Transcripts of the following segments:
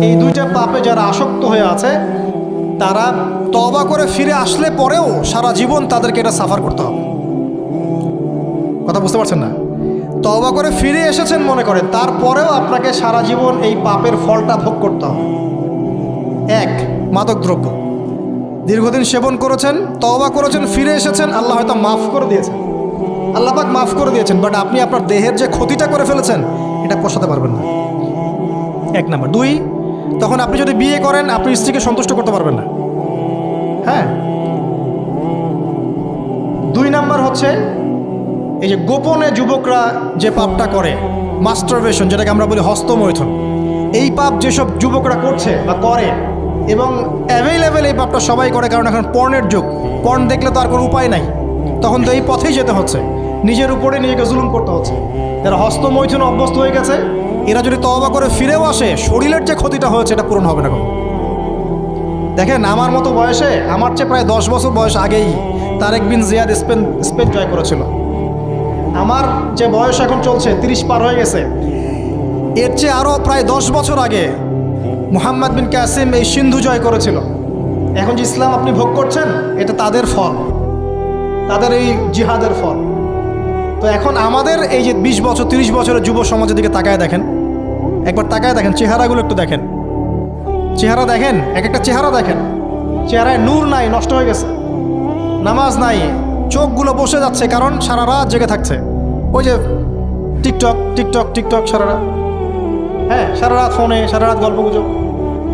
এই দুইটা পাপে যারা আসক্ত হয়ে আছে তারা তওবা করে ফিরে আসলে পরেও সারা জীবন তাদেরকে এটা সাফার করতে হবে। কথা বুঝতে পারছেন না? তওবা করে ফিরে এসেছেন মনে করেন, তারপরেও আপনাকে সারা জীবন এই পাপের ফলটা ভোগ করতে হবে। এক, মাদকদ্রব্য দীর্ঘদিন সেবন করেছেন, তওবা করেছেন, ফিরে এসেছেন, আল্লাহ হয়তো মাফ করে দিয়েছেন, আল্লাহ পাক মাফ করে দিয়েছেন, বাট আপনি আপনার দেহের যে ক্ষতিটা করে ফেলেছেন এটা পোষাতে পারবেন না। এক নাম্বার। দুই, তখন আপনি যদি বিয়ে করেন আপনি স্ত্রীকে সন্তুষ্ট করতে পারবেন না। হ্যাঁ। দুই নাম্বার হচ্ছে এই যে গোপনে যুবকরা যে পাপটা করে, মাস্টারবেশন, যেটাকে আমরা বলি হস্তমৈথুন, এই পাপ যেসব যুবকরা করছে বা করে, এবং অ্যাভেলেবেল এই পাপটা সবাই করে, কারণ এখন পর্নের যুগ, পর্ন দেখলে তো আর কোনো উপায় নাই, তখন তো এই পথেই যেতে হচ্ছে, নিজের উপরে নিজেকে জুলুম করতে হচ্ছে। যারা হস্তমৈথুন অভ্যস্ত হয়ে গেছে এরা যদি তওবা করে ফিরেও আসে, শরীরের যে ক্ষতিটা হয়েছে এটা পূরণ হবে না কোনো। দেখেন আমার মতো বয়সে, আমার চেয়ে প্রায় 10 বছর বয়স আগেই তারেক বিন জিয়াদ স্পেন জয় করেছিল। আমার যে বয়স এখন চলছে 30 পার হয়ে গেছে, এর চেয়ে আরও প্রায় 10 বছর আগে মুহাম্মদ বিন কাসিম এই সিন্ধু জয় করেছিল। এখন যে ইসলাম আপনি ভোগ করছেন এটা তাদের ফল, তাদের এই জিহাদের ফল। তো এখন আমাদের এই যে 20 বছর 30 বছরের যুব সমাজের দিকে তাকায় দেখেন, একবার তাকায় দেখেন, চেহারাগুলো একটু দেখেন, চেহারা দেখেন, এক একটা চেহারা দেখেন, চেহারায় নূর নাই, নষ্ট হয়ে গেছে, নামাজ নাই, চোখগুলো বসে যাচ্ছে, কারণ সারা রাত জেগে থাকছে, ওই যে টিকটক টিকটক টিকটক সারা রাত, হ্যাঁ সারা রাত ফোনে, সারা রাত গল্পগুজব।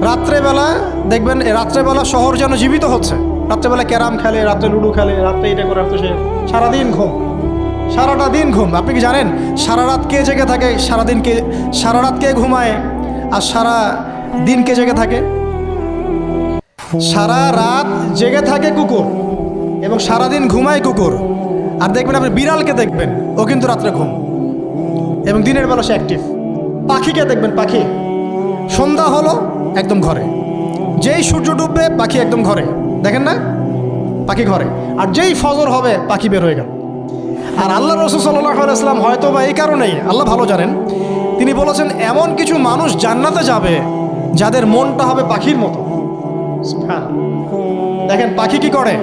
রাত্রেবেলা দেখবেন, রাত্রেবেলা শহর যেন জীবিত হচ্ছে, রাত্রেবেলা ক্যারাম খেলে, রাত্রে লুডো খেলে, রাত্রে এটা করে, রাত্রে সে, সারাদিন ঘুম, সারাটা দিন ঘুম। আপনি কি জানেন সারা রাত কে জেগে থাকে, সারাদিন কে, সারা রাত কে ঘুমায় আর সারা দিন কে জেগে থাকে? সারা রাত জেগে থাকে কুকুর এবং সারাদিন ঘুমায় কুকুর। আর দেখবেন আপনি বিড়ালকে দেখবেন, ও কিন্তু রাত্রে ঘুম এবং দিনের বেলা সে অ্যাক্টিভ। পাখিকে দেখবেন, পাখি সন্ধ্যা হলো একদম ঘরে, যেই সূর্য ডুববে পাখি একদম ঘরে, দেখেন না, পাখি ঘরে। আর যেই ফজর হবে পাখি বের হয়ে গেল। আর আল্লাহ রাসূল সাল্লাল্লাহু আলাইহি ওয়াসাল্লাম হয়তো বা এই কারণেই, আল্লাহ ভালো জানেন, তিনি বলেছেন এমন কিছু মানুষ জান্নাতে যাবে যাদের মনটা হবে পাখির মতো। দেখেন পাখি কি করে,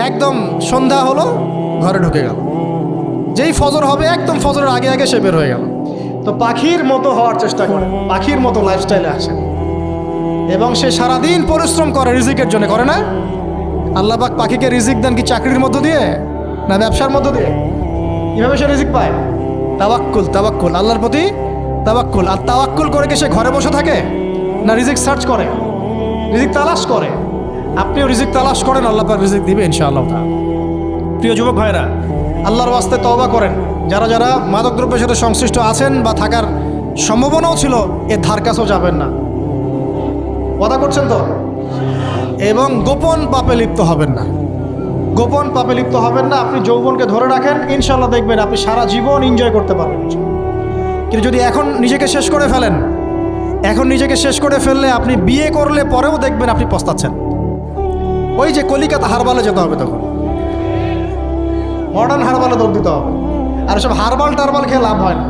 একদম সন্ধ্যা হলো ঘরে ঢুকে গেল, যেই ফজর হবে একদম ফজরের আগে আগে সে বের হয়ে গেল। তো পাখির মতো হওয়ার চেষ্টা করে, পাখির মতো লাইফস্টাইলে আসে এবং সে সারাদিন পরিশ্রম করে রিজিকের জন্য, করে না? আল্লাহ পাক পাখিকে রিজিক দেন কি চাকরির মধ্য দিয়ে না ব্যবসার মধ্য দিয়ে? কীভাবে সে রিজিক পায়? তাওয়াক্কুল, তাওয়াক্কুল, আল্লাহর প্রতি তাওয়াক্কুল। আর তাওয়াক্কুল করে কি সে ঘরে বসে থাকে না রিজিক সার্চ করে, রিজিক তালাশ করে? আপনিও রিজিক তালাশ করেন, আল্লাহ পাক রিজিক দিবে ইনশাআল্লাহ। প্রিয় যুবক ভাইরা, আল্লাহর ওয়াস্তে তওবা করেন। যারা যারা মাদকদ্রব্যের সাথে সংশ্লিষ্ট আছেন বা থাকার সম্ভাবনাও ছিল, এর ধার কাছেও যাবেন না, ওয়াদা করছেন তো? এবং গোপন পাপে লিপ্ত হবেন না, গোপন পাপে লিপ্ত হবেন না। আপনি যৌবনকে ধরে রাখেন, ইনশাল্লাহ দেখবেন আপনি সারা জীবন এনজয় করতে পারবেন। কিন্তু যদি এখন নিজেকে শেষ করে ফেলেন, এখন নিজেকে শেষ করে ফেললে আপনি বিয়ে করলে পরেও দেখবেন আপনি পস্তাচ্ছেন। ওই যে কলিকাতা হারবালে যেতে হবে, তখন মডার্ন হারবালে দৌড় দিতে হবে। আর সব হারবাল টারবাল খেয়ে লাভ হয় না।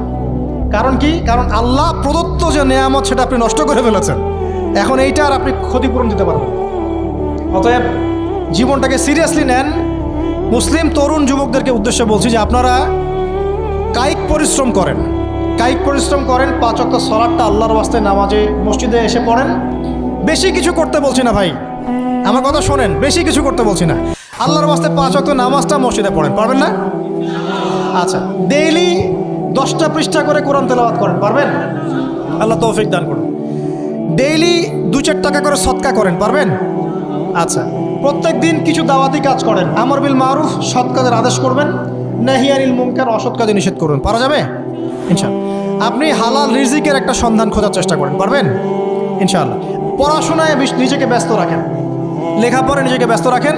কারণ কি? কারণ আল্লাহ প্রদত্ত যে নেয়ামত সেটা আপনি নষ্ট করে ফেলেছেন, এখন এইটা আর আপনি ক্ষতিপূরণ দিতে পারবেন। অতএব জীবনটাকে সিরিয়াসলি নেন। মুসলিম তরুণ যুবকদেরকে উদ্দেশ্যে বলছি যে আপনারা কায়িক পরিশ্রম করেন, কায়িক পরিশ্রম করেন, 5 ওয়াক্ত সালাতটা আল্লাহর ওয়াস্তে নামাজে মসজিদে এসে পড়েন। বেশি কিছু করতে বলছি না ভাই, আমার কথা শোনেন, বেশি কিছু করতে বলছি না। আল্লাহর ওয়াস্তে 5 ওয়াক্ত নামাজটা মসজিদে পড়েন, পারবেন না? আচ্ছা, ডেইলি 10টা পৃষ্ঠা করে কোরআন তেলাওয়াত করেন, পারবেন? আল্লাহ তৌফিক দান করুন। ডেইলি 2-4 টাকা করে সদকা করেন, পারবেন? আচ্ছা, প্রত্যেক দিন কিছু দাওয়াতি কাজ করেন, আমর বিল মারুফ, সৎ কাজের আদেশ করবেন, নাহি আনিল মুনকার, অসৎ কাজে নিষেধ করবেন। পারা যাবে ইনশাআল্লাহ। আপনি হালাল রিজিকের একটা সন্ধান খোঁজার চেষ্টা করেন, পারবেন ইনশাআল্লাহ। পড়াশোনায় নিজেকে ব্যস্ত রাখেন, লেখাপড়ায় নিজেকে ব্যস্ত রাখেন।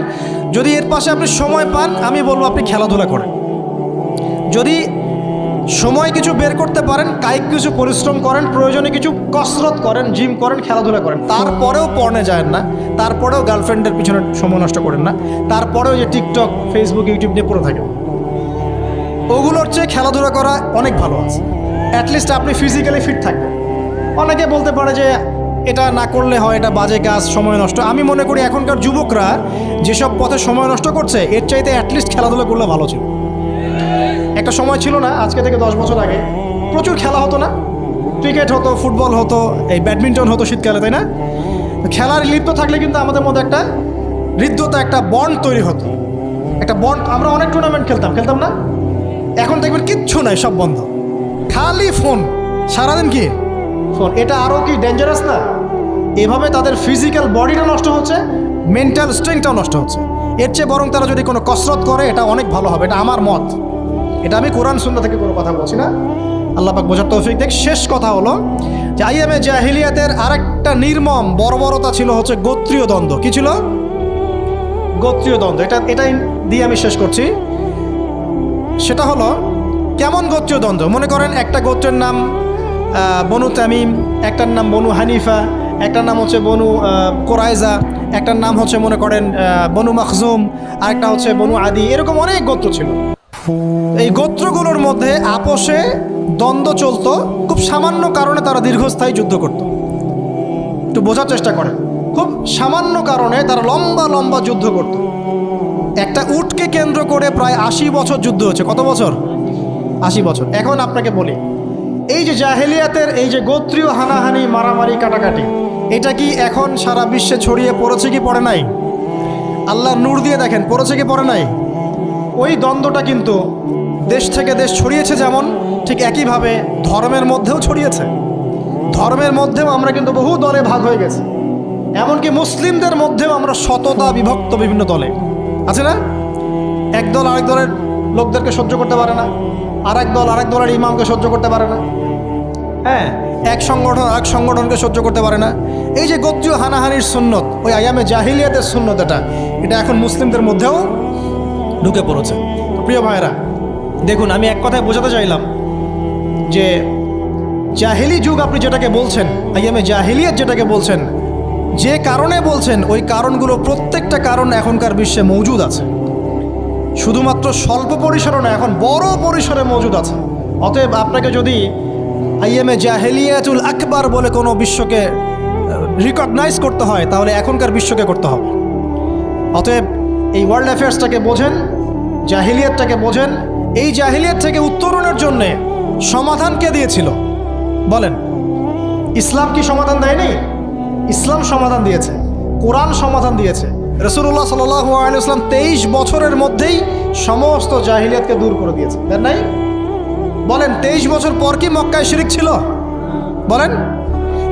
যদি এর পাশে আপনি সময় পান, আমি বলবো আপনি খেলাধুলা করেন। যদি সময় কিছু বের করতে পারেন, কায়িক কিছু পরিশ্রম করেন, প্রয়োজনে কিছু কসরত করেন, জিম করেন, খেলাধুলা করেন। তারপরেও পড়নে যায় না, তারপরেও গার্লফ্রেন্ডের পিছনে সময় নষ্ট করেন না, তারপরেও যে টিকটক, ফেসবুক, ইউটিউব নিয়ে পড়ে থাকেন, ওগুলোর চেয়ে খেলাধুলা করা অনেক ভালো আছে। অ্যাটলিস্ট আপনি ফিজিক্যালি ফিট থাকবেন। অনেকে বলতে পারে যে এটা না করলে হয়, এটা বাজে কাজ, সময় নষ্ট। আমি মনে করি এখনকার যুবকরা যেসব পথে সময় নষ্ট করছে এর চাইতে অ্যাটলিস্ট খেলাধুলা করলে ভালো ছিল। একটা সময় ছিল না, আজকে থেকে 10 বছর আগে প্রচুর খেলা হতো না? ক্রিকেট হতো, ফুটবল হতো, এই ব্যাডমিন্টন হতো শীতকালে, তাই না? খেলার লিপ্ত থাকলে কিন্তু আমাদের মধ্যে একটা হৃদ্যতা, একটা বন্ড তৈরি হতো, একটা বন্ড। আমরা অনেক টুর্নামেন্ট খেলতাম না? এখন দেখবেন কিচ্ছু নাই, সব বন্ধ, খালি ফোন, সারাদিন কি ফোন। এটা আরও কি ডেঞ্জারাস না? এভাবে তাদের ফিজিক্যাল বডিটা নষ্ট হচ্ছে, মেন্টাল স্ট্রেংথটাও নষ্ট হচ্ছে। এর চেয়ে বরং তারা যদি কোনো কসরত করে এটা অনেক ভালো হবে, এটা আমার মত। এটা আমি কোরআন সুন্নাহ থেকে কোনো কথা বলছি না, আল্লাহ পাক বোঝার তৌফিক দেখ। শেষ কথা হলো যে আইয়ামে জাহিলিয়াতের আরেকটা নির্মম বর্বরতা ছিল হচ্ছে গোত্রীয় দ্বন্দ্ব। কি ছিল? গোত্রীয় দ্বন্দ্ব। এটাই দিয়ে আমি শেষ করছি। সেটা হলো কেমন গোত্রীয় দ্বন্দ্ব? মনে করেন একটা গোত্রের নাম বনু তামিম, একটার নাম বনু হানিফা, একটার নাম হচ্ছে বনু কোরাইজা, একটার নাম হচ্ছে মনে করেন বনু মাখজুম, আরেকটা হচ্ছে বনু আদি। এরকম অনেক গোত্র ছিল। এই গোত্রগুলোর মধ্যে আপোষে দ্বন্দ্ব চলতো, খুব সামান্য কারণে তারা দীর্ঘস্থায়ী যুদ্ধ করত। একটু বোঝার চেষ্টা করে, খুব সামান্য কারণে তারা লম্বা লম্বা যুদ্ধ করত। একটা উটকে কেন্দ্র করে প্রায় 80 বছর যুদ্ধ হচ্ছে। কত বছর? 80 বছর। এখন আপনাকে বলি, এই যে জাহেলিয়াতের এই যে গোত্রীয় হানাহানি, মারামারি, কাটাকাটি, এটা কি এখন সারা বিশ্বে ছড়িয়ে পড়েছে কি পড়ে নাই? আল্লাহর নূর দিয়ে দেখেন, পড়েছে কি পড়ে নাই? ওই দ্বন্দ্বটা কিন্তু দেশ থেকে দেশ ছড়িয়েছে, যেমন ঠিক একইভাবে ধর্মের মধ্যেও ছড়িয়েছে। ধর্মের মধ্যেও আমরা কিন্তু বহু দলে ভাগ হয়ে গেছি। এমনকি মুসলিমদের মধ্যেও আমরা শততা বিভক্ত বিভিন্ন দলে, আছে না? এক দল আরেক দলের লোকদেরকে সহ্য করতে পারে না, আরেক দল আরেক দলের ইমামকে সহ্য করতে পারে না, হ্যাঁ, এক সংগঠন আরেক সংগঠনকে সহ্য করতে পারে না। এই যে গোত্রীয় হানাহানির সুন্নত, ওই আইয়ামে জাহিলিয়াতের সুন্নত, এটা এখন মুসলিমদের মধ্যেও ঢুকে পড়েছে। প্রিয় ভাইরা, দেখুন, আমি এক কথায় বোঝাতে চাইলাম যে জাহিলি যুগ আপনি যেটাকে বলছেন, আইয়ামে জাহিলিয়াত যেটাকে বলছেন, যে কারণে বলছেন, ওই কারণগুলো প্রত্যেকটা কারণ এখনকার বিশ্বে মজুদ আছে। শুধুমাত্র স্বল্প পরিসরে না, এখন বড় পরিসরে মজুদ আছে। অতএব আপনাকে যদি আইয়ামে জাহিলিয়াতুল আকবার বলে কোনো বিশ্বকে রিকগনাইজ করতে হয়, তাহলে এখনকার বিশ্বকে করতে হবে। অতএব এই ওয়ার্ল্ড অ্যাফেয়ার্সটাকে বোঝেন, জাহিলিয়াতটাকে বোঝেন। এই জাহিলিয়াত থেকে উত্তরণের জন্যে সমাধান কে দিয়েছিল বলেন? ইসলাম কি সমাধান দেয়নি? ইসলাম সমাধান দিয়েছে, কোরআন সমাধান দিয়েছে। রাসূলুল্লাহ সাল্লাল্লাহু আলাইহি ওয়াসাল্লাম 23 বছরের মধ্যেই সমস্ত জাহিলিয়াতকে দূর করে দিয়েছে, দেন নাই? বলেন, 23 বছর পর কি মক্কায় শিরক ছিল? বলেন,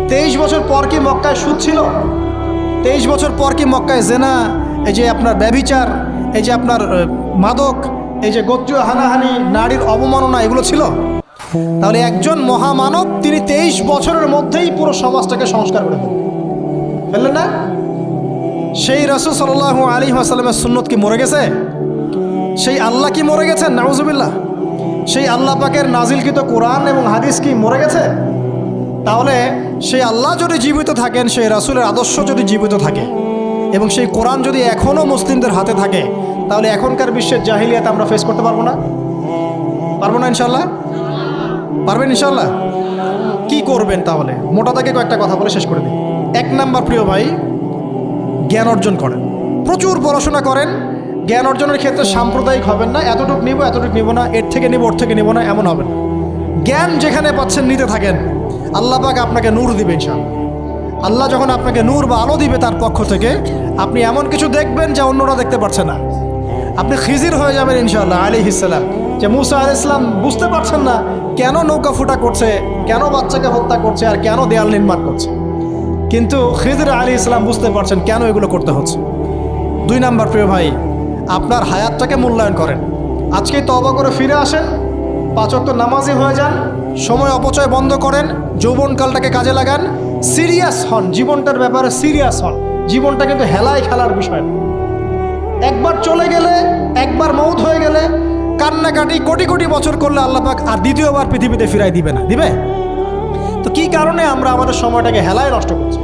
23 বছর পর কি মক্কায় সুদ ছিল? 23 বছর পর কি মক্কায় জেনা, এই যে আপনার ব্যভিচার, এই যে আপনার মাদক, এই যে গোত্রীয় হানাহানি, নারীর অবমাননা, এগুলো ছিল? তাহলে একজন মহামানব, তিনি 23 বছরের মধ্যেই পুরো সমাজটাকে সংস্কার করে ফেললেন না? সেই রাসূল সাল্লাল্লাহু আলাইহি ওয়াসাল্লামের সুন্নত কি মরে গেছে? সেই আল্লাহ কি মরে গেছেন? নাউজুবিল্লাহ। সেই আল্লাহ পাকের নাজিলকৃত কোরআন এবং হাদিস কি মরে গেছে? তাহলে সেই আল্লাহ যদি জীবিত থাকেন, সেই রাসূলের আদর্শ যদি জীবিত থাকে, এবং সেই কোরআন যদি এখনও মুসলিমদের হাতে থাকে, তাহলে এখনকার বিশ্বের জাহিলিয়াত আমরা ফেস করতে পারবো না? পারবো না ইনশাল্লাহ? পারবেন ইনশাল্লাহ? কি করবেন তাহলে? মোটা দাগে কয়েকটা কথা বলে শেষ করে দিই। 1 নাম্বার, প্রিয় ভাই, জ্ঞান অর্জন করেন, প্রচুর পড়াশোনা করেন। জ্ঞান অর্জনের ক্ষেত্রে সাম্প্রদায়িক হবেন না, এতটুকু নিব এতটুকু নিব না, এর থেকে নিব ওর থেকে নিব না, এমন হবেন না। জ্ঞান যেখানে পাচ্ছেন নিতে থাকেন, আল্লাহ পাক আপনাকে নূর দিবে ইনশাআল্লাহ। আল্লাহ যখন আপনাকে নূর বা আলো দিবে তার পক্ষ থেকে, আপনি এমন কিছু দেখবেন যা অন্যরা দেখতে পারছে না। আপনি খিজির হয়ে যাবেন ইনশাআল্লাহ আলাইহিস সালাম। যে মুসা আলাইহিস সালাম বুঝতে পারছেন না কেন নৌকা ফুটা করছে, কেন বাচ্চাকে হত্যা করছে, আর কেন দেয়াল নির্মাণ করছে, কিন্তু খিজির আলাইহিস সালাম বুঝতে পারছেন কেন এগুলো করতে হচ্ছে। 2 নাম্বার, প্রিয় ভাই, আপনার হায়াতটাকে মূল্যায়ন করেন। আজকেই তওবা করে ফিরে আসেন, 5 ওয়াক্ত নামাজি হয়ে যান, সময় অপচয় বন্ধ করেন, যৌবনকালটাকে কাজে লাগান, সিরিয়াস হন, জীবনটার ব্যাপারে সিরিয়াস হন। জীবনটা কিন্তু হেলায় খেলার বিষয় না। একবার চলে গেলে, একবার মৌত হয়ে গেলে কান্নাকাটি কোটি কোটি বছর করলে আল্লাহ পাক আর দ্বিতীয়বার পৃথিবীতে ফিরাই দিবে না, দিবে? তো কি কারণে আমরা আমাদের সময়টাকে হেলায় নষ্ট করছি?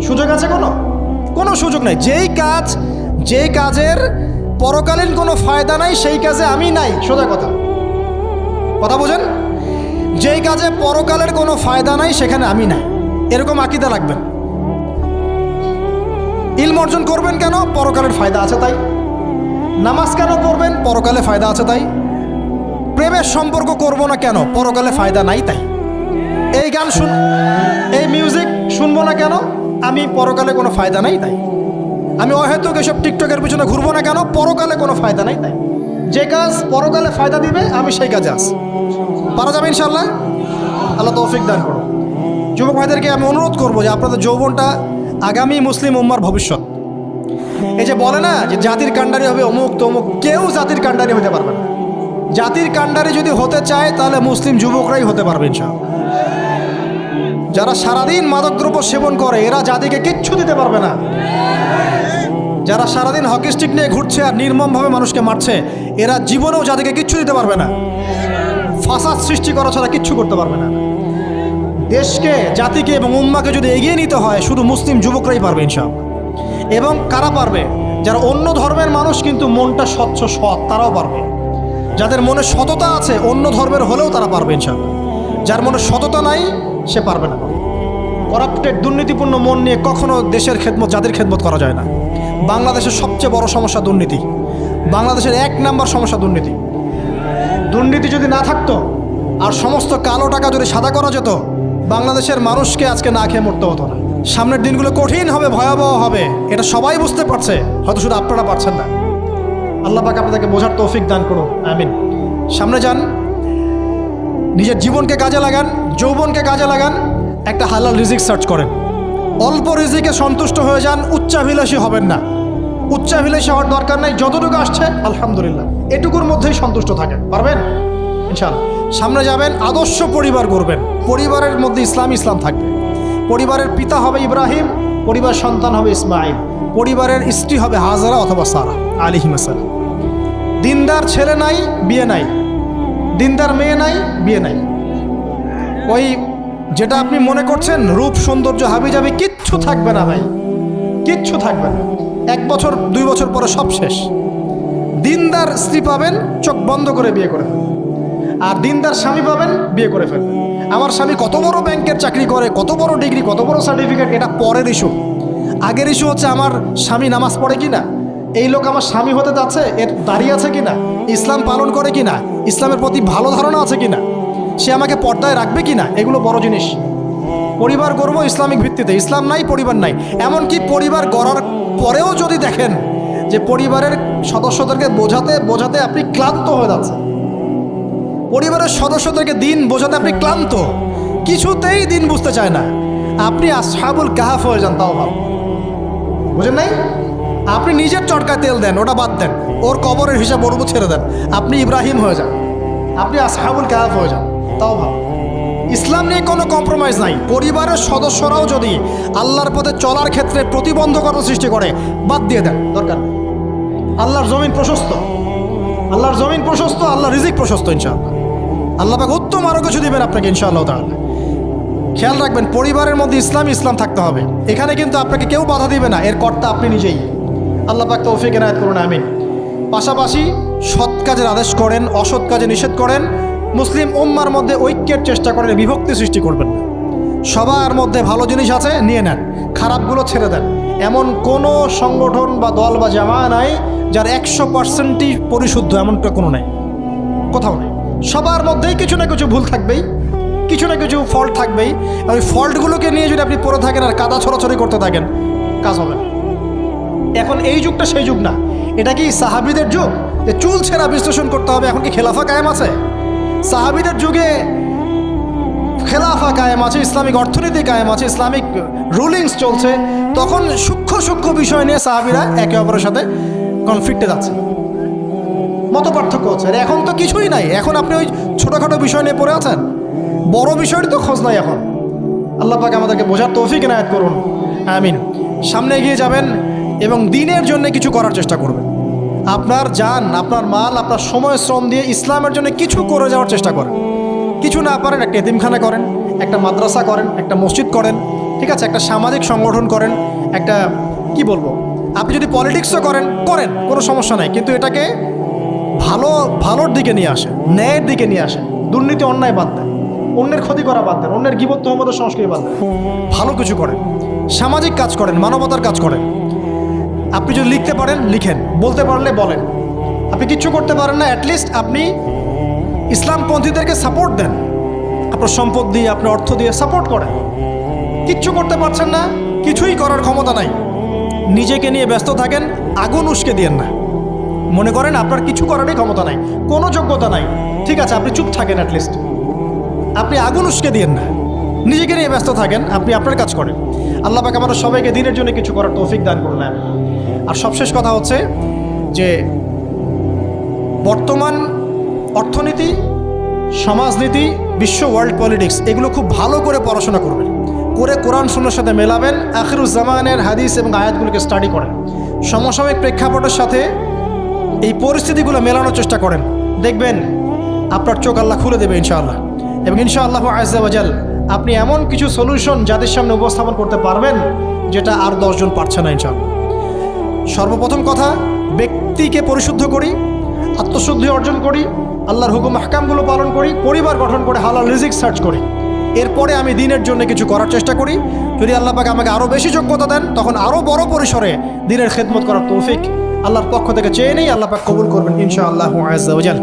সুযোগ আছে কোনো সুযোগ নাই। যেই কাজের পরকালীন কোনো ফায়দা নাই, সেই কাজে আমি নাই। সোজা কথা বোঝেন? যেই কাজে পরকালের কোনো ফায়দা নাই, সেখানে আমি নাই। এরকম আকীদা রাখবেন। ইলম অর্জন করবেন কেন? পরকালের ফায়দা আছে তাই। নামাজ কেন পড়বেন? পরকালে ফায়দা আছে তাই। প্রেমের সম্পর্ক করব না কেন? পরকালে ফায়দা নাই তাই। এই গান এই মিউজিক শুনবো না কেন? আমি পরকালে কোনো ফায়দা নাই তাই। আমি অহেতুক এসব টিকটকের পিছনে ঘুরবো না কেন? পরকালে কোনো ফায়দা নাই তাই। যে কাজ পরকালে ফায়দা দিবে আমি সেই কাজে আছি। পারা যাবে ইনশাল্লাহ। আল্লাহ তৌফিক দান করো। যুবক ভাইদেরকে আমি অনুরোধ করবো যে আপনাদের যৌবনটা আগামী মুসলিম উম্মার ভবিষ্যৎ। এই যে বলে না যে জাতির কাণ্ডারি হবে অমুক তমুক, কেউ জাতির কাণ্ডারি হতে পারবে না। জাতির কাণ্ডারি যদি হতে চায় তাহলে মুসলিম যুবকরাই হতে পারবে ইনশাআল্লাহ। যারা সারাদিন মাদকদ্রব্য সেবন করে এরা জাতিকে কিচ্ছু দিতে পারবে না। যারা সারাদিন হকি স্টিক নিয়ে ঘুরছে আর নির্মমভাবে মানুষকে মারছে এরা জীবনেও জাতিকে কিচ্ছু দিতে পারবে না। ফাসাদ সৃষ্টি করা ছাড়া কিচ্ছু করতে পারবে না। দেশকে, জাতিকে এবং উম্মাকে যদি এগিয়ে নিতে হয় শুধু মুসলিম যুবকরাই পারবে ইনশাআল্লাহ। এবং কারা পারবে? যারা অন্য ধর্মের মানুষ কিন্তু মনটা স্বচ্ছ সৎ, তারাও পারবে। যাদের মনে সততা আছে অন্য ধর্মের হলেও তারা পারবে ইনশাআল্লাহ। যার মনে সততা নাই সে পারবে না। করাপ্টেড, দুর্নীতিপূর্ণ মন নিয়ে কখনো দেশের খেদমত, জাতির খেদমত করা যায় না। বাংলাদেশের সবচেয়ে বড় সমস্যা দুর্নীতি। বাংলাদেশের 1 নাম্বার সমস্যা দুর্নীতি। দুর্নীতি যদি না থাকতো আর সমস্ত কালো টাকা যদি সাদা করা যেত বাংলাদেশের মানুষকে আজকে না খেয়ে মরতে হতো না। সামনের দিনগুলো কঠিন হবে, ভয়াবহ হবে, এটা সবাই বুঝতে পারছে, হয়তো শুধু আপনারা পারছেন না। আল্লাহ পাক আপনাদেরকে বোঝার তৌফিক দান করুন, আমিন। সামনে যান, নিজের জীবনকে কাজে লাগান, যৌবনকে কাজে লাগান, একটা হালাল রিজিক সার্চ করেন। অল্প রিজিকে সন্তুষ্ট হয়ে যান, উচ্চাভিলাষী হবেন না। উচ্চাভিলাষী হওয়ার দরকার নাই, যতটুকু আসছে আলহামদুলিল্লাহ, এটুকুর মধ্যেই সন্তুষ্ট থাকেন, পারবেন ইনশাআল্লাহ। সামনে যাবেন, আদর্শ পরিবার গড়বেন। পরিবারের মধ্যে ইসলাম থাকবে। পরিবারের পিতা হবে ইব্রাহিম, পরিবার সন্তান হবে ইসমাইল, পরিবারের স্ত্রী হবে হাজারা অথবা সারা আলাইহিস সালাম। দিনদার ছেলে নাই, বিয়ে নাই। দিনদার মেয়ে নাই, বিয়ে নাই। ওই যেটা আপনি মনে করছেন রূপ সৌন্দর্য হাবিজাবি, কিচ্ছু থাকবে না ভাই, কিচ্ছু থাকবে না। 1 বছর 2 বছর পরে সব শেষ। দিনদার স্ত্রী পাবেন, চোখ বন্ধ করে বিয়ে করে ফেলবেন। আর দিনদার স্বামী পাবেন, বিয়ে করে ফেলবেন। আমার স্বামী কত বড় ব্যাংকের চাকরি করে, কত বড় ডিগ্রি, কত বড় সার্টিফিকেট, এটা পরের ইস্যু। আগের ইস্যু হচ্ছে আমার স্বামী নামাজ পড়ে কিনা, এই লোক আমার স্বামী হতে যাচ্ছে, এর দাঁড়িয়ে আছে কিনা, ইসলাম পালন করে কিনা, ইসলামের প্রতি ভালো ধারণা আছে কিনা, সে আমাকে পর্দায় রাখবে কিনা, এগুলো বড় জিনিস। পরিবার গড়ব ইসলামিক ভিত্তিতে। ইসলাম নাই, পরিবার নাই। এমনকি পরিবার গড়ার পরেও যদি দেখেন যে পরিবারের সদস্যদেরকে বোঝাতে বোঝাতে আপনি ক্লান্ত হয়ে যাচ্ছেন, পরিবারের সদস্যদেরকে দিন বোঝাতে আপনি ক্লান্ত, কিছুতেই দিন বুঝতে চায় না, আপনি আসহাবুল কাহাফ হয়ে যান, তাও ভাব। বুঝেন নাই? আপনি নিজের চটকায় তেল দেন, ওটা বাদ দেন, ওর কবরের হিসাব ওর উপর ছেড়ে দেন, আপনি ইব্রাহিম হয়ে যান, আপনি আসহাবুল কাহাফ হয়ে যান, তাও ভাব। ইসলাম নিয়ে কোনো কম্প্রোমাইজ নাই। পরিবারের সদস্যরাও যদি আল্লাহর পথে চলার ক্ষেত্রে প্রতিবন্ধকতা সৃষ্টি করে, বাদ দিয়ে দেন, দরকার নেই। আল্লাহর জমিন প্রশস্ত, আল্লাহর জমিন প্রশস্ত, আল্লাহর রিজিক প্রশস্ত ইনশাআল্লাহ। আল্লাহ পাক উত্তম আরও কিছু দিবেন আপনাকে ইনশাআল্লাহ তাআলা। খেয়াল রাখবেন, পরিবারের মধ্যে ইসলাম থাকতে হবে। এখানে কিন্তু আপনাকে কেউ বাধা দিবে না, এর কর্তা আপনি নিজেই। আল্লাহ পাক তৌফিক এনায়েত করুন, আমিন। পাশাপাশি সৎ কাজের আদেশ করেন, অসৎ কাজে নিষেধ করেন। মুসলিম উম্মার মধ্যে ঐক্যের চেষ্টা করেন, বিভক্তি সৃষ্টি করবেন না। সবার মধ্যে ভালো জিনিস আছে, নিয়ে নেন, খারাপগুলো ছেড়ে দেন। এমন কোনো সংগঠন বা দল বা জামা নাই যার 100%ই পরিশুদ্ধ, এমনটা কোনো নেই, কোথাও নেই। সবার মধ্যেই কিছু না কিছু ভুল থাকবেই, কিছু না কিছু ফল্ট থাকবেই। ওই ফল্টগুলোকে নিয়ে যদি আপনি পড়ে থাকেন আর কাদা ছড়াছড়ি করতে থাকেন, কাজ হবে না। এখন এই যুগটা সেই যুগ না। এটা কি সাহাবীদের যুগ যে চুল ছেঁড়া বিশ্লেষণ করতে হবে? এখন কি খেলাফা কায়েম আছে? সাহাবীদের যুগে খেলাফা কায়েম আছে, ইসলামিক অর্থনীতি কায়েম আছে, ইসলামিক রুলিংস চলছে। তখন সূক্ষ্ম বিষয় নিয়ে সাহাবীরা একে অপরের সাথে কনফ্লিক্টে যাচ্ছে, মত পার্থক্য হচ্ছে। এখন তো কিছুই নাই, এখন আপনি ওই ছোটোখাটো বিষয় নিয়ে পড়ে আছেন, বড় বিষয়টি তো খোঁজ নাই এখন। আল্লাহ পাক আমাদেরকে বোঝার তৌফিক এনায়েত করুন, আমিন। সামনে এগিয়ে যাবেন এবং দিনের জন্য কিছু করার চেষ্টা করবেন। আপনার জান, আপনার মাল, আপনার সময় শ্রম দিয়ে ইসলামের জন্য কিছু করে যাওয়ার চেষ্টা করেন। কিছু না পারেন, একটা এতিমখানা করেন, একটা মাদ্রাসা করেন, একটা মসজিদ করেন, ঠিক আছে, একটা সামাজিক সংগঠন করেন, একটা কি বলবো, আপনি যদি পলিটিক্সও করেন, কোনো সমস্যা নাই, কিন্তু এটাকে ভালোর দিকে নিয়ে আসেন, ন্যায়ের দিকে নিয়ে আসেন, দুর্নীতি অন্যায় বাদ দেন। অন্যের ক্ষতি করা বাদ দেন, অন্যের গীবত তোহমতের সংস্কৃতি বাদ দেন, ভালো কিছু করেন, সামাজিক কাজ করেন, মানবতার কাজ করেন। আপনি যদি লিখতে পারেন লিখেন, বলতে পারলে বলেন। আপনি কিচ্ছু করতে পারেন না, অ্যাটলিস্ট আপনি ইসলামপন্থীদেরকে সাপোর্ট দেন, আপনার সম্পদ দিয়ে, আপনার অর্থ দিয়ে সাপোর্ট করেন। কিচ্ছু করতে পারছেন না, কিছুই করার ক্ষমতা নাই, নিজেকে নিয়ে ব্যস্ত থাকেন, আগুন উস্কে দিয়েন না। মনে করেন আপনার কিছু করারই ক্ষমতা নাই, কোনো যোগ্যতা নাই, ঠিক আছে, আপনি চুপ থাকেন, অ্যাটলিস্ট আপনি আগুন উস্কে দিয়েন না, নিজেকে নিয়ে ব্যস্ত থাকেন, আপনি আপনার কাজ করেন। আল্লাহ পাক আমাদের সবাইকে দিনের জন্য কিছু করার তৌফিক দান করুন। আর সবশেষ কথা হচ্ছে যে বর্তমান অর্থনীতি, সমাজনীতি, বিশ্ব ওয়ার্ল্ড পলিটিক্স এগুলো খুব ভালো করে পড়াশোনা করবেন, করে কোরআন সুন্নাহর সাথে মেলাবেন, আখিরুজ্জামানের হাদিস এবং আয়াতগুলোকে স্টাডি করেন, সমসাময়িক প্রেক্ষাপটের সাথে এই পরিস্থিতিগুলো মেলানোর চেষ্টা করেন, দেখবেন আপনার চোখ আল্লাহ খুলে দেবে ইনশাআল্লাহ। এবং ইনশাআল্লাহ আজ্জা ওয়া জাল আপনি এমন কিছু সলিউশন যাদের সামনে উপস্থাপন করতে পারবেন যেটা আর 10 জন পারছে না ইনশাআল্লাহ। সর্বপ্রথম কথা, ব্যক্তিকে পরিশুদ্ধ করি, আত্মশুদ্ধি অর্জন করি, আল্লাহর হুকুম আহকামগুলো পালন করি, পরিবার গঠন করে হালাল রিজিক সার্চ করি, এরপরে আমি দিনের জন্য কিছু করার চেষ্টা করি। যদি আল্লাহ পাক আমাকে আরও বেশি যোগ্যতা দেন তখন আরও বড় পরিসরে দিনের খেদমত করার তৌফিক আল্লাহর পক্ষ থেকে চেয়ে নেই, আল্লাহ পাক কবুল করবেন ইনশাআল্লাহু আজ্জা ওয়া জাল।